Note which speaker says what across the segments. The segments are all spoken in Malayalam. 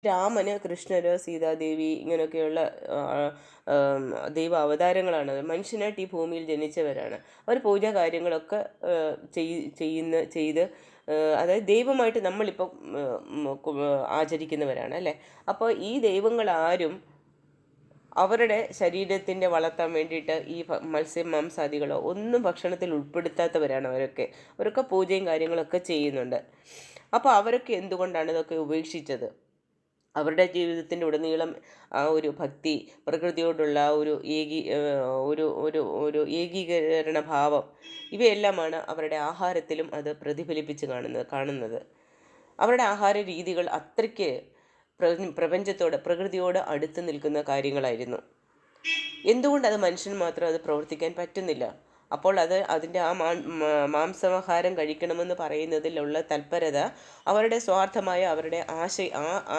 Speaker 1: രാമന്, കൃഷ്ണര്, സീതാദേവി ഇങ്ങനെയൊക്കെയുള്ള ദൈവ അവതാരങ്ങളാണ്. മനുഷ്യനായിട്ട് ഈ ഭൂമിയിൽ ജനിച്ചവരാണ്. അവർ പൂജാ കാര്യങ്ങളൊക്കെ ചെയ്ത് അതായത് ദൈവമായിട്ട് നമ്മളിപ്പം ആചരിക്കുന്നവരാണ് അല്ലേ. അപ്പോൾ ഈ ദൈവങ്ങളാരും അവരുടെ ശരീരത്തിൻ്റെ വളർത്താൻ വേണ്ടിയിട്ട് ഈ മത്സ്യം മാംസാദികളോ ഒന്നും ഭക്ഷണത്തിൽ ഉൾപ്പെടുത്താത്തവരാണ് അവരൊക്കെ പൂജയും കാര്യങ്ങളൊക്കെ ചെയ്യുന്നുണ്ട്. അപ്പോൾ അവരൊക്കെ എന്തുകൊണ്ടാണ് ഇതൊക്കെ ഉപേക്ഷിച്ചത്? അവരുടെ ജീവിതത്തിൻ്റെ ഉടനീളം ആ ഒരു ഭക്തി, പ്രകൃതിയോടുള്ള ഒരു ഒരു ഏകീകരണ ഭാവം, ഇവയെല്ലാമാണ് അവരുടെ ആഹാരത്തിലും അത് പ്രതിഫലിപ്പിച്ച് കാണുന്നത്. അവരുടെ ആഹാര രീതികൾ അത്രയ്ക്ക് പ്രപഞ്ചത്തോട്, പ്രകൃതിയോട് അടുത്ത് നിൽക്കുന്ന കാര്യങ്ങളായിരുന്നു. എന്തുകൊണ്ട് അത് മനുഷ്യന് മാത്രം അത് പ്രവർത്തിക്കാൻ പറ്റുന്നില്ല? അപ്പോൾ അതിൻ്റെ ആ മാംസാഹാരം കഴിക്കണമെന്ന് പറയുന്നതിലുള്ള തൽപരത അവരുടെ സ്വാർത്ഥമായ അവരുടെ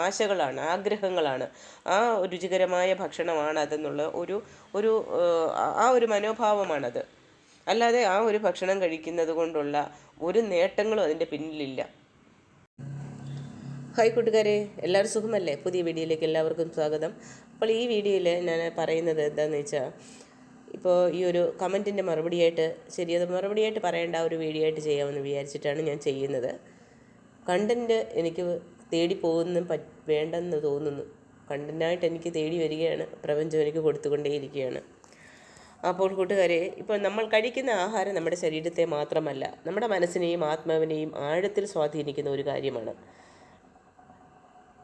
Speaker 1: ആശകളാണ്, ആഗ്രഹങ്ങളാണ്. ആ രുചികരമായ ഭക്ഷണമാണ് അതെന്നുള്ള ഒരു മനോഭാവമാണത്. അല്ലാതെ ആ ഒരു ഭക്ഷണം കഴിക്കുന്നത് കൊണ്ടുള്ള ഒരു നേട്ടങ്ങളും അതിൻ്റെ പിന്നിലില്ല. ഹായ് കൂട്ടുകാരെ, എല്ലാവരും സുഖമല്ലേ? പുതിയ വീഡിയോയിലേക്ക് എല്ലാവർക്കും സ്വാഗതം. അപ്പോൾ ഈ വീഡിയോയിൽ ഞാൻ പറയുന്നത് എന്താണെന്ന് വെച്ചാൽ, ഇപ്പോൾ ഈ ഒരു കമൻറ്റിൻ്റെ മറുപടിയായിട്ട്, അത് മറുപടിയായിട്ട് പറയേണ്ട ഒരു വീഡിയോ ആയിട്ട് ചെയ്യാമെന്ന് വിചാരിച്ചിട്ടാണ് ഞാൻ ചെയ്യുന്നത്. കണ്ടൻറ്റ് എനിക്ക് തേടി വേണ്ടെന്ന് തോന്നുന്നു. കണ്ടൻറ്റായിട്ട് എനിക്ക് തേടി വരികയാണ്, പ്രപഞ്ചം എനിക്ക് കൊടുത്തുകൊണ്ടേയിരിക്കുകയാണ്. അപ്പോൾ കൂട്ടുകാരെ, ഇപ്പോൾ നമ്മൾ കഴിക്കുന്ന ആഹാരം നമ്മുടെ ശരീരത്തെ മാത്രമല്ല, നമ്മുടെ മനസ്സിനെയും ആത്മാവിനെയും ആഴത്തിൽ സ്വാധീനിക്കുന്ന ഒരു കാര്യമാണ്.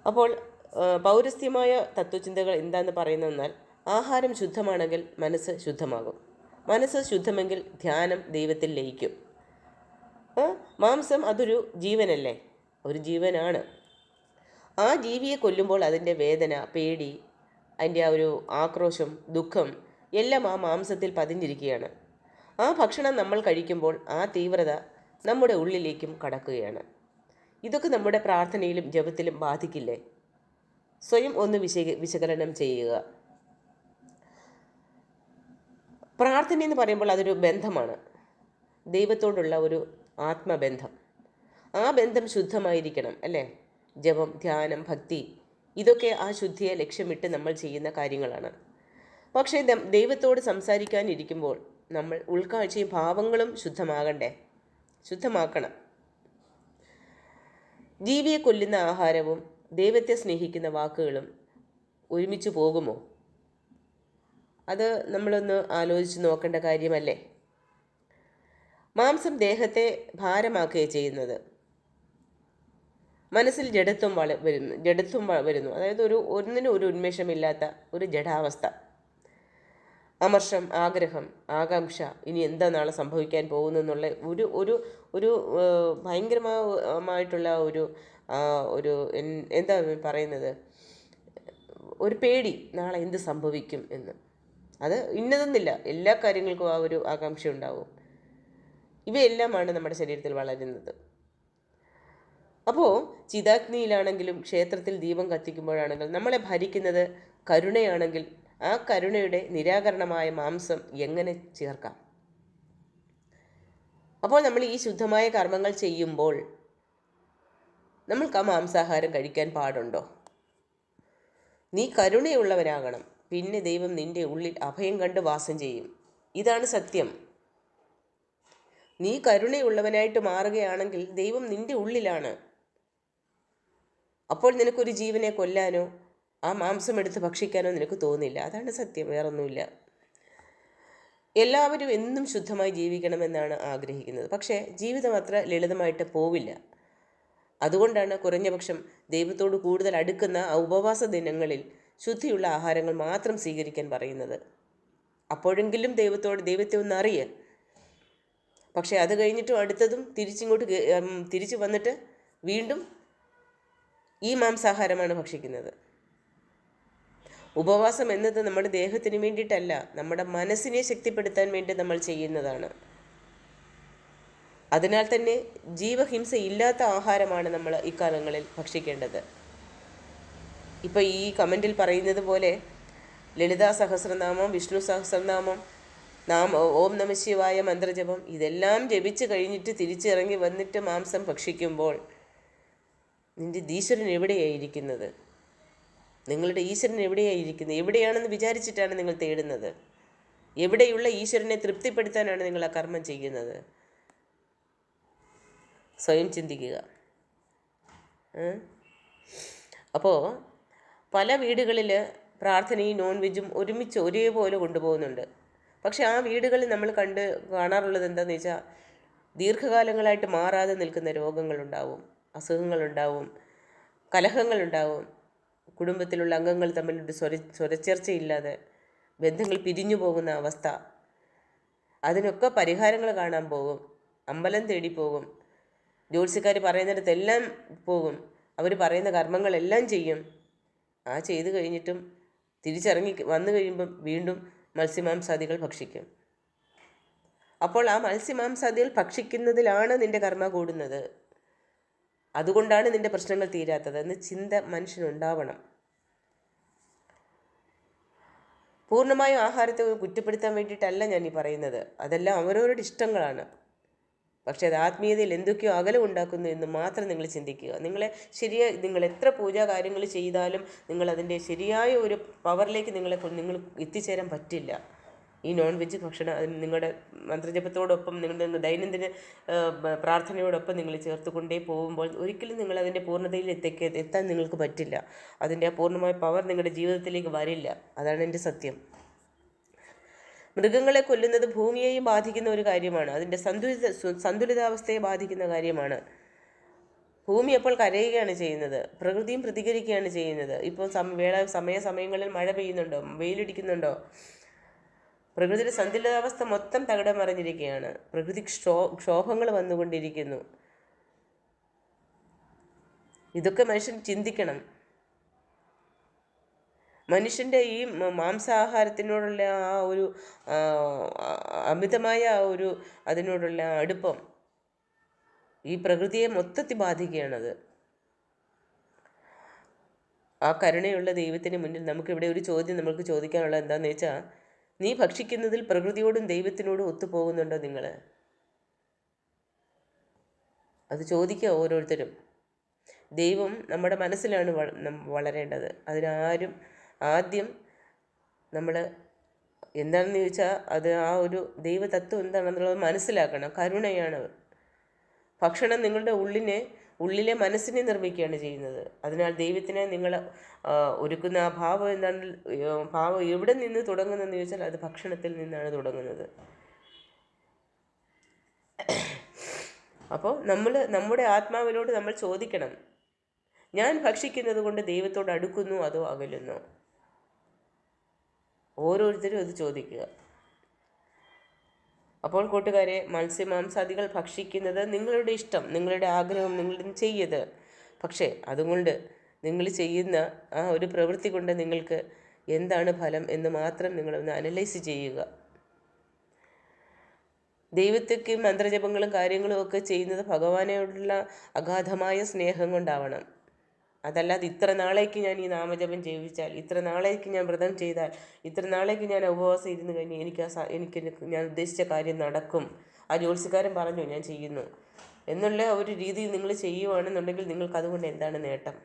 Speaker 1: അപ്പോൾ പൗരസ്ത്യമായ തത്വചിന്തകൾ എന്താണെന്ന് പറയുന്നതെന്നാൽ, ആഹാരം ശുദ്ധമാണെങ്കിൽ മനസ്സ് ശുദ്ധമാകും, മനസ്സ് ശുദ്ധമെങ്കിൽ ധ്യാനം ദൈവത്തിൽ ലയിക്കും. മാംസം അതൊരു ജീവനല്ലേ, ഒരു ജീവനാണ്. ആ ജീവിയെ കൊല്ലുമ്പോൾ അതിൻ്റെ വേദന, പേടി, അതിൻ്റെ ആ ഒരു ആക്രോശം, ദുഃഖം എല്ലാം ആ മാംസത്തിൽ പതിഞ്ഞിരിക്കുകയാണ്. ആ ഭക്ഷണം നമ്മൾ കഴിക്കുമ്പോൾ ആ തീവ്രത നമ്മുടെ ഉള്ളിലേക്കും കടക്കുകയാണ്. ഇതൊക്കെ നമ്മുടെ പ്രാർത്ഥനയിലും ജപത്തിലും ബാധിക്കില്ലേ? സ്വയം ഒന്ന് വിശകലനം ചെയ്യുക. പ്രാർത്ഥന എന്ന് പറയുമ്പോൾ അതൊരു ബന്ധമാണ്, ദൈവത്തോടുള്ള ഒരു ആത്മബന്ധം. ആ ബന്ധം ശുദ്ധമായിരിക്കണം അല്ലേ? ജപം, ധ്യാനം, ഭക്തി ഇതൊക്കെ ആ ശുദ്ധിയെ ലക്ഷ്യമിട്ട് നമ്മൾ ചെയ്യുന്ന കാര്യങ്ങളാണ്. പക്ഷേ ദൈവത്തോട് സംസാരിക്കാനിരിക്കുമ്പോൾ നമ്മൾ ഉൾക്കാഴ്ചയും ഭാവങ്ങളും ശുദ്ധമാക്കണം. ജീവിയെ കൊല്ലുന്ന ആഹാരവും ദൈവത്തെ സ്നേഹിക്കുന്ന വാക്കുകളും ഒരുമിച്ച് പോകുമോ? അത് നമ്മളൊന്ന് ആലോചിച്ച് നോക്കേണ്ട കാര്യമല്ലേ. മാംസം ദേഹത്തെ ഭാരമാക്കുകയാണ് ചെയ്യുന്നത്. മനസ്സിൽ ജഡത്വം വരുന്നു. അതായത് ഒന്നിനും ഒരു ഉന്മേഷമില്ലാത്ത ഒരു ജഡാവസ്ഥ, അമർഷം, ആഗ്രഹം, ആകാംക്ഷ, ഇനി എന്താ നാളെ സംഭവിക്കാൻ പോകുന്നെന്നുള്ള ഒരു ഭയങ്കരമായിട്ടുള്ള ഒരു എന്താ പറയുന്നത്, ഒരു പേടി, നാളെ എന്ത് സംഭവിക്കും എന്ന്. അത് ഇന്നതെന്നില്ല, എല്ലാ കാര്യങ്ങൾക്കും ആ ഒരു ആകാംക്ഷ ഉണ്ടാവും. ഇവയെല്ലാമാണ് നമ്മുടെ ശരീരത്തിൽ വളരുന്നത്. അപ്പോൾ ചിതാഗ്നിയിലാണെങ്കിലും ക്ഷേത്രത്തിൽ ദീപം കത്തിക്കുമ്പോഴാണെങ്കിലും നമ്മളെ ഭരിക്കുന്നത് കരുണയാണെങ്കിൽ ആ കരുണയുടെ നിരാകരണമായ മാംസം എങ്ങനെ ചേർക്കാം? അപ്പോൾ നമ്മൾ ഈ ശുദ്ധമായ കർമ്മങ്ങൾ ചെയ്യുമ്പോൾ നമ്മൾക്ക് ആ മാംസാഹാരം കഴിക്കാൻ പാടുണ്ടോ? നീ കരുണയുള്ളവനാകണം, പിന്നെ ദൈവം നിന്റെ ഉള്ളിൽ അഭയം കണ്ട് വാസം ചെയ്യും. ഇതാണ് സത്യം. നീ കരുണയുള്ളവനായിട്ട് മാറുകയാണെങ്കിൽ ദൈവം നിന്റെ ഉള്ളിലാണ്. അപ്പോൾ നിനക്കൊരു ജീവനെ കൊല്ലാനോ ആ മാംസം എടുത്ത് ഭക്ഷിക്കാനോ നിനക്ക് തോന്നില്ല. അതാണ് സത്യം, വേറൊന്നുമില്ല. എല്ലാവരും എന്നും ശുദ്ധമായി ജീവിക്കണമെന്നാണ് ആഗ്രഹിക്കുന്നത്. പക്ഷേ ജീവിതം അത്ര ലളിതമായിട്ട് പോവില്ല. അതുകൊണ്ടാണ് കുറഞ്ഞപക്ഷം ദൈവത്തോട് കൂടുതൽ അടുക്കുന്ന ഉപവാസ ദിനങ്ങളിൽ ശുദ്ധിയുള്ള ആഹാരങ്ങൾ മാത്രം സ്വീകരിക്കാൻ പറയുന്നത്. അപ്പോഴെങ്കിലും ദൈവത്തെ ഒന്ന് അറിയുക. പക്ഷേ അത് കഴിഞ്ഞിട്ടും അടുത്തതും തിരിച്ചു വന്നിട്ട് വീണ്ടും ഈ മാംസാഹാരമാണ് ഭക്ഷിക്കുന്നത്. ഉപവാസം എന്നത് നമ്മുടെ ദേഹത്തിന് വേണ്ടിയിട്ടല്ല, നമ്മുടെ മനസ്സിനെ ശക്തിപ്പെടുത്താൻ വേണ്ടി നമ്മൾ ചെയ്യുന്നതാണ്. അതിനാൽ തന്നെ ജീവഹിംസ ഇല്ലാത്ത ആഹാരമാണ് നമ്മൾ ഇക്കാലങ്ങളിൽ ഭക്ഷിക്കേണ്ടത്. ഇപ്പോൾ ഈ കമൻറ്റിൽ പറയുന്നത് പോലെ ലളിതാ സഹസ്രനാമം, വിഷ്ണു സഹസ്രനാമം, ഓം നമഃ ശിവായ മന്ത്രജപം ഇതെല്ലാം ജപിച്ച് കഴിഞ്ഞിട്ട് തിരിച്ചിറങ്ങി വന്നിട്ട് മാംസം ഭക്ഷിക്കുമ്പോൾ നിൻ്റെ ഈശ്വരൻ എവിടെയായിരിക്കുന്നത്? നിങ്ങളുടെ ഈശ്വരൻ എവിടെയാണ് ഇരിക്കുന്നത്? എവിടെയാണെന്ന് വിചാരിച്ചിട്ടാണ് നിങ്ങൾ തേടുന്നത്? എവിടെയുള്ള ഈശ്വരനെ തൃപ്തിപ്പെടുത്താനാണ് നിങ്ങൾ ആ കർമ്മം ചെയ്യുന്നത്? സ്വയം ചിന്തിക്കുക. അപ്പോൾ പല വീടുകളിൽ പ്രാർത്ഥനയും നോൺ വെജും ഒരുമിച്ച് ഒരേപോലെ കൊണ്ടുപോകുന്നുണ്ട്. പക്ഷെ ആ വീടുകളിൽ നമ്മൾ കാണാറുള്ളത് എന്താണെന്ന് വെച്ചാൽ, ദീർഘകാലങ്ങളായിട്ട് മാറാതെ നിൽക്കുന്ന രോഗങ്ങളുണ്ടാവും, അസുഖങ്ങളുണ്ടാവും, കലഹങ്ങളുണ്ടാവും, കുടുംബത്തിലുള്ള അംഗങ്ങൾ തമ്മിലൊരു സ്വരച്ചേർച്ചയില്ലാതെ ബന്ധങ്ങൾ പിരിഞ്ഞു പോകുന്ന അവസ്ഥ. അതിനൊക്കെ പരിഹാരങ്ങൾ കാണാൻ പോകും, അമ്പലം തേടി പോകും, ജ്യോത്സ്യക്കാർ പറയുന്നിടത്തെല്ലാം പോകും, അവർ പറയുന്ന കർമ്മങ്ങളെല്ലാം ചെയ്യും. ആ ചെയ്തു കഴിഞ്ഞിട്ടും തിരിച്ചിറങ്ങി വന്നു കഴിയുമ്പം വീണ്ടും മത്സ്യമാംസാദികൾ ഭക്ഷിക്കും. അപ്പോൾ ആ മത്സ്യമാംസാദികൾ ഭക്ഷിക്കുന്നതിലാണ് നിൻ്റെ കർമ്മ കൂടുന്നത്. അതുകൊണ്ടാണ് നിൻ്റെ പ്രശ്നങ്ങൾ തീരാത്തത് എന്ന് ചിന്ത മനുഷ്യനുണ്ടാവണം. പൂർണ്ണമായും ആഹാരത്തെ കുറ്റപ്പെടുത്താൻ വേണ്ടിയിട്ടല്ല ഞാൻ ഈ പറയുന്നത്. അതെല്ലാം അവരവരുടെ ഇഷ്ടങ്ങളാണ്. പക്ഷേ അത് ആത്മീയതയിൽ എന്തൊക്കെയോ അകലം ഉണ്ടാക്കുന്നു എന്ന് മാത്രം നിങ്ങൾ ചിന്തിക്കുക. നിങ്ങൾ എത്ര പൂജാ കാര്യങ്ങൾ ചെയ്താലും നിങ്ങളതിൻ്റെ ശരിയായ ഒരു പവറിലേക്ക് നിങ്ങൾ എത്തിച്ചേരാൻ പറ്റില്ല. ഈ നോൺ വെജ് ഭക്ഷണം നിങ്ങളുടെ മന്ത്രജപത്തോടൊപ്പം നിങ്ങളുടെ ദൈനംദിന പ്രാർത്ഥനയോടൊപ്പം നിങ്ങൾ ചേർത്തുകൊണ്ടേ പോകുമ്പോൾ ഒരിക്കലും നിങ്ങളതിൻ്റെ പൂർണ്ണതയിൽ എത്താൻ നിങ്ങൾക്ക് പറ്റില്ല. അതിൻ്റെ ആ പൂർണ്ണമായ പവർ നിങ്ങളുടെ ജീവിതത്തിലേക്ക് വരില്ല. അതാണ് എൻ്റെ സത്യം. മൃഗങ്ങളെ കൊല്ലുന്നത് ഭൂമിയെയും ബാധിക്കുന്ന ഒരു കാര്യമാണ്. അതിൻ്റെ സന്തുലിതാവസ്ഥയെ ബാധിക്കുന്ന കാര്യമാണ്. ഭൂമി അപ്പോൾ കരയുകയാണ് ചെയ്യുന്നത്, പ്രകൃതിയും പ്രതികരിക്കുകയാണ് ചെയ്യുന്നത്. ഇപ്പോൾ സമയങ്ങളിൽ മഴ പെയ്യുന്നുണ്ടോ, വെയിലടിക്കുന്നുണ്ടോ? പ്രകൃതിയുടെ സന്തുലിതാവസ്ഥ മൊത്തം തകിടം മറിഞ്ഞിരിക്കുകയാണ്. പ്രകൃതി ക്ഷോഭങ്ങൾ വന്നുകൊണ്ടിരിക്കുന്നു. ഇതൊക്കെ മനുഷ്യൻ ചിന്തിക്കണം. മനുഷ്യൻ്റെ ഈ മാംസാഹാരത്തിനോടുള്ള ആ ഒരു അമിതമായ അതിനോടുള്ള അടുപ്പം ഈ പ്രകൃതിയെ മൊത്തത്തിൽ ബാധിക്കുകയാണത്. ആ കരുണയുള്ള ദൈവത്തിന് മുന്നിൽ നമുക്കിവിടെ ഒരു ചോദ്യം നമുക്ക് ചോദിക്കാനുള്ളത് എന്താണെന്ന് വെച്ചാൽ, നീ ഭക്ഷിക്കുന്നതിൽ പ്രകൃതിയോടും ദൈവത്തിനോടും ഒത്തുപോകുന്നുണ്ടോ നിങ്ങൾ? അത് ചോദിക്കുക ഓരോരുത്തരും. ദൈവം നമ്മുടെ മനസ്സിലാണ് വളരേണ്ടത്. അതിനാരും ആദ്യം നമ്മൾ എന്താണെന്ന് ചോദിച്ചാൽ അത് ആ ഒരു ദൈവതത്വം എന്താണെന്നുള്ളത് മനസ്സിലാക്കണം. കരുണയാണ്. ഭക്ഷണം നിങ്ങളുടെ ഉള്ളിലെ മനസ്സിനെ നിർമ്മിക്കുകയാണ് ചെയ്യുന്നത്. അതിനാൽ ദൈവത്തിനെ നിങ്ങൾ ഒരുക്കുന്ന ആ ഭാവം എന്താണ്, ഭാവം എവിടെ നിന്ന് തുടങ്ങുന്നതെന്ന് ചോദിച്ചാൽ അത് ഭക്ഷണത്തിൽ നിന്നാണ് തുടങ്ങുന്നത്. അപ്പോൾ നമ്മുടെ ആത്മാവിനോട് നമ്മൾ ചോദിക്കണം, ഞാൻ ഭക്ഷിക്കുന്നത് കൊണ്ട് ദൈവത്തോട് അടുക്കുന്നു അതോ അകലുന്നോ? ഓരോരുത്തരും അത് ചോദിക്കുക. അപ്പോൾ കൂട്ടുകാരെ, മത്സ്യമാംസാദികൾ ഭക്ഷിക്കുന്നത് നിങ്ങളുടെ ഇഷ്ടം, നിങ്ങളുടെ ആഗ്രഹം, നിങ്ങൾ ചെയ്യത്. പക്ഷേ അതുകൊണ്ട് നിങ്ങൾ ചെയ്യുന്ന ആ ഒരു പ്രവൃത്തി കൊണ്ട് നിങ്ങൾക്ക് എന്താണ് ഫലം എന്ന് മാത്രം നിങ്ങളൊന്ന് അനലൈസ് ചെയ്യുക. ദൈവത്തേക്ക് മന്ത്രജപങ്ങളും കാര്യങ്ങളും ഒക്കെ ചെയ്യുന്നത് ഭഗവാനോടുള്ള അഗാധമായ സ്നേഹം കൊണ്ടാവണം. അതല്ലാതെ ഇത്ര നാളേക്ക് ഞാൻ ഈ നാമജപം ചെയ്യിച്ചാൽ, ഇത്ര നാളേക്ക് ഞാൻ വ്രതം ചെയ്താൽ, ഇത്ര നാളേക്ക് ഞാൻ ഉപവാസം ഇരുന്ന് കഴിഞ്ഞ് എനിക്ക് ഞാൻ ഉദ്ദേശിച്ച കാര്യം നടക്കും, ആ ജ്യോത്സ്യക്കാരൻ പറഞ്ഞു ഞാൻ ചെയ്യുന്നു എന്നുള്ള ഒരു രീതിയിൽ നിങ്ങൾ ചെയ്യുവാണെന്നുണ്ടെങ്കിൽ നിങ്ങൾക്ക് അതുകൊണ്ട് എന്താണ് നേട്ടം?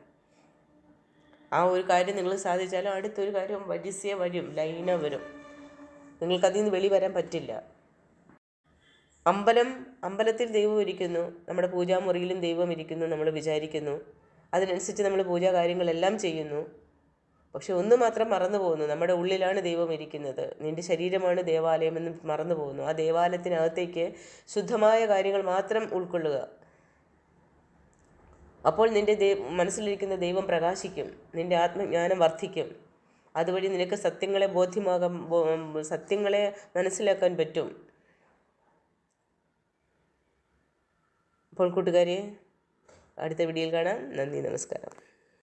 Speaker 1: ആ ഒരു കാര്യം നിങ്ങൾ സാധിച്ചാലും അടുത്തൊരു കാര്യം ലൈന വരും. നിങ്ങൾക്കതിൽ നിന്ന് വെളി വരാൻ പറ്റില്ല. അമ്പലത്തിൽ ദൈവം ഇരിക്കുന്നു, നമ്മുടെ പൂജാമുറിയിലും ദൈവം ഇരിക്കുന്നു, നമ്മൾ വിചാരിക്കുന്നു, അതിനനുസരിച്ച് നമ്മൾ പൂജാ കാര്യങ്ങളെല്ലാം ചെയ്യുന്നു. പക്ഷെ ഒന്ന് മാത്രം മറന്നു പോകുന്നു, നമ്മുടെ ഉള്ളിലാണ് ദൈവം ഇരിക്കുന്നത്, നിൻ്റെ ശരീരമാണ് ദേവാലയമെന്ന് മറന്നു പോകുന്നു. ആ ദേവാലയത്തിനകത്തേക്ക് ശുദ്ധമായ കാര്യങ്ങൾ മാത്രം ഉൾക്കൊള്ളുക. അപ്പോൾ നിൻ്റെ മനസ്സിലിരിക്കുന്ന ദൈവം പ്രകാശിക്കും, നിൻ്റെ ആത്മജ്ഞാനം വർദ്ധിക്കും. അതുവഴി നിനക്ക് സത്യങ്ങളെ മനസ്സിലാക്കാൻ പറ്റും. അപ്പോൾ കൂട്ടുകാരെ, അടുത്ത വീഡിയോയിൽ കാണാം. നന്ദി, നമസ്കാരം.